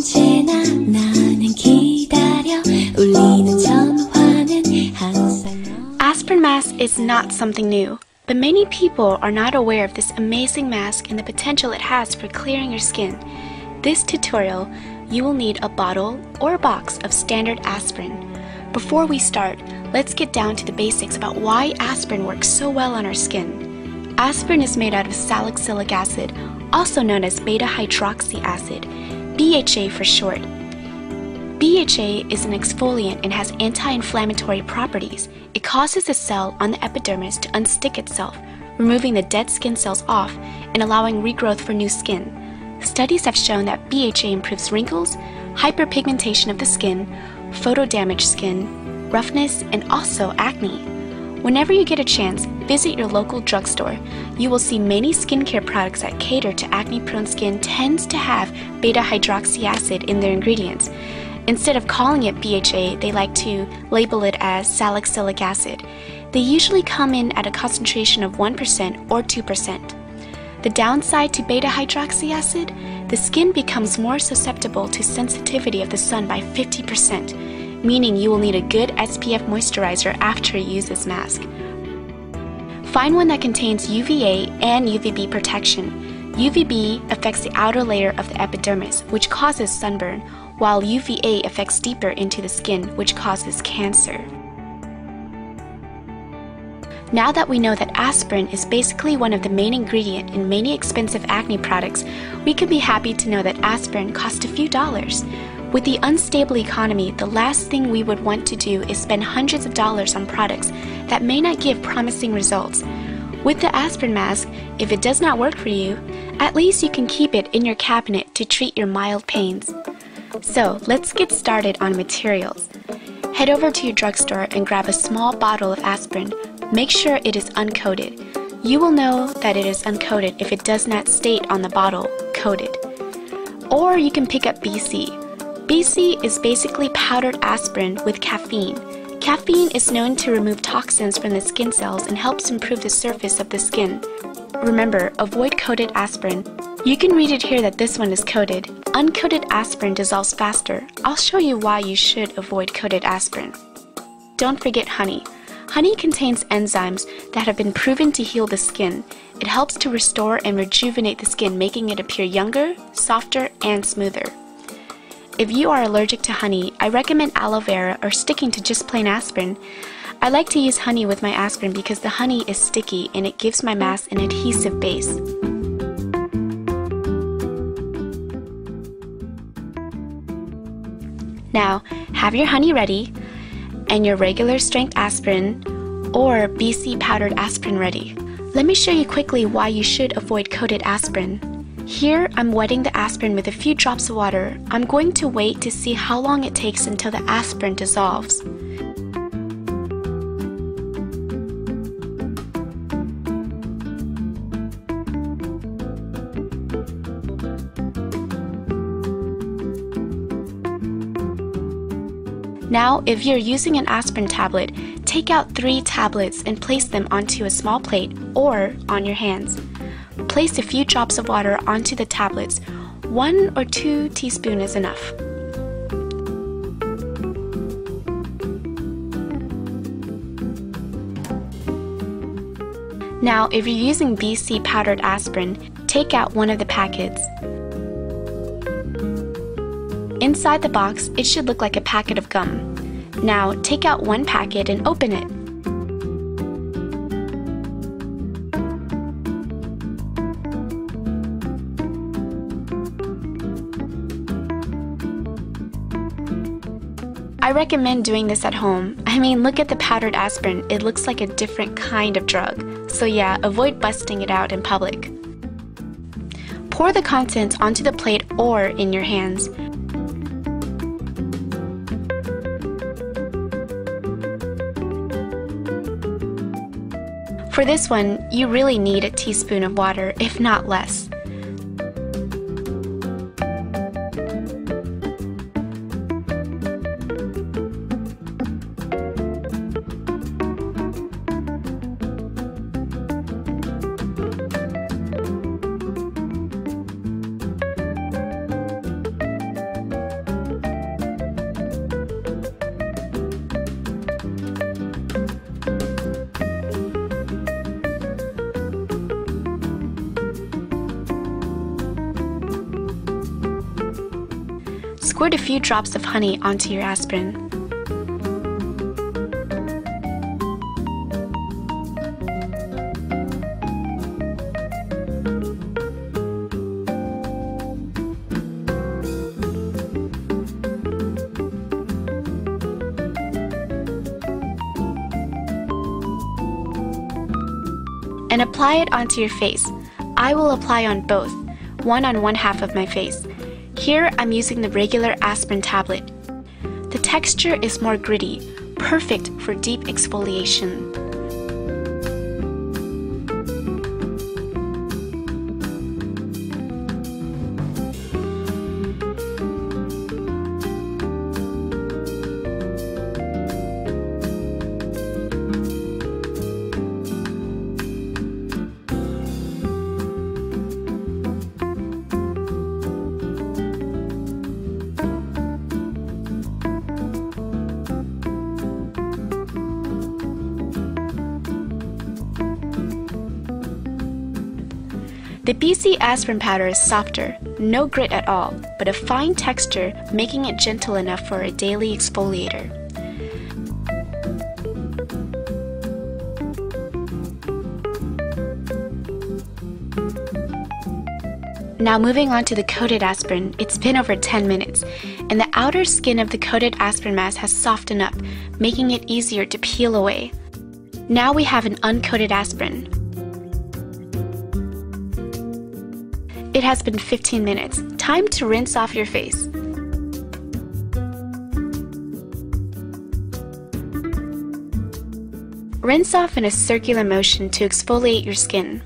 언제나 나는 기다려 울리는 전화는 항상 Aspirin mask is not something new, but many people are not aware of this amazing mask and the potential it has for clearing your skin. This tutorial, you will need a bottle or a box of standard aspirin. Before we start, let's get down to the basics about why aspirin works so well on our skin. Aspirin is made out of salicylic acid, also known as beta-hydroxy acid, BHA for short. BHA is an exfoliant and has anti-inflammatory properties. It causes the cell on the epidermis to unstick itself, removing the dead skin cells off and allowing regrowth for new skin. Studies have shown that BHA improves wrinkles, hyperpigmentation of the skin, photo-damaged skin, roughness, and also acne. Whenever you get a chance, visit your local drugstore. You will see many skincare products that cater to acne-prone skin tends to have beta-hydroxy acid in their ingredients. Instead of calling it BHA, they like to label it as salicylic acid. They usually come in at a concentration of 1% or 2%. The downside to beta-hydroxy acid, the skin becomes more susceptible to sensitivity of the sun by 50%, meaning you will need a good SPF moisturizer after you use this mask. Find one that contains UVA and UVB protection. UVB affects the outer layer of the epidermis, which causes sunburn, while UVA affects deeper into the skin, which causes cancer. Now that we know that aspirin is basically one of the main ingredients in many expensive acne products, we can be happy to know that aspirin costs a few dollars. With the unstable economy, the last thing we would want to do is spend hundreds of dollars on products that may not give promising results. With the aspirin mask, if it does not work for you, at least you can keep it in your cabinet to treat your mild pains. So let's get started on materials. Head over to your drugstore and grab a small bottle of aspirin. Make sure it is uncoated. You will know that it is uncoated if it does not state on the bottle, coated. Or you can pick up BC. BC is basically powdered aspirin with caffeine. Caffeine is known to remove toxins from the skin cells and helps improve the surface of the skin. Remember, avoid coated aspirin. You can read it here that this one is coated. Uncoated aspirin dissolves faster. I'll show you why you should avoid coated aspirin. Don't forget honey. Honey contains enzymes that have been proven to heal the skin. It helps to restore and rejuvenate the skin, making it appear younger, softer, and smoother. If you are allergic to honey, I recommend aloe vera or sticking to just plain aspirin. I like to use honey with my aspirin because the honey is sticky and it gives my mask an adhesive base. Now, have your honey ready and your regular strength aspirin or BC powdered aspirin ready. Let me show you quickly why you should avoid coated aspirin. Here, I'm wetting the aspirin with a few drops of water. I'm going to wait to see how long it takes until the aspirin dissolves. Now, if you're using an aspirin tablet, take out 3 tablets and place them onto a small plate or on your hands. Place a few drops of water onto the tablets. 1 or 2 teaspoons is enough. Now, if you're using BC powdered aspirin, take out one of the packets. Inside the box, it should look like a packet of gum. Now, take out one packet and open it. I recommend doing this at home. I mean, look at the powdered aspirin. It looks like a different kind of drug. So yeah, avoid busting it out in public. Pour the contents onto the plate or in your hands. For this one, you really need a teaspoon of water, if not less. Squirt a few drops of honey onto your aspirin. And apply it onto your face. I will apply on both, one on one half of my face. Here I'm using the regular aspirin tablet. The texture is more gritty, perfect for deep exfoliation. The BC aspirin powder is softer, no grit at all, but a fine texture, making it gentle enough for a daily exfoliator. Now moving on to the coated aspirin, it's been over 10 minutes, and the outer skin of the coated aspirin mask has softened up, making it easier to peel away. Now we have an uncoated aspirin. It has been 15 minutes. Time to rinse off your face. Rinse off in a circular motion to exfoliate your skin.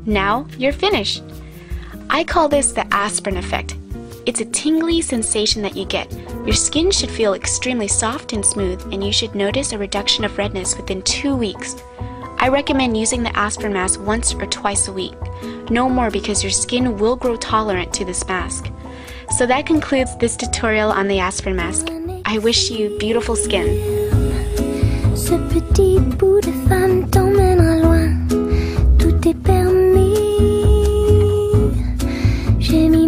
Now you're finished. I call this the aspirin effect. It's a tingly sensation that you get. Your skin should feel extremely soft and smooth, and you should notice a reduction of redness within 2 weeks. I recommend using the aspirin mask once or twice a week. No more, because your skin will grow tolerant to this mask. So that concludes this tutorial on the aspirin mask. I wish you beautiful skin. Ce petit bout de femme t'emmènera loin, tout est permis. J'ai mis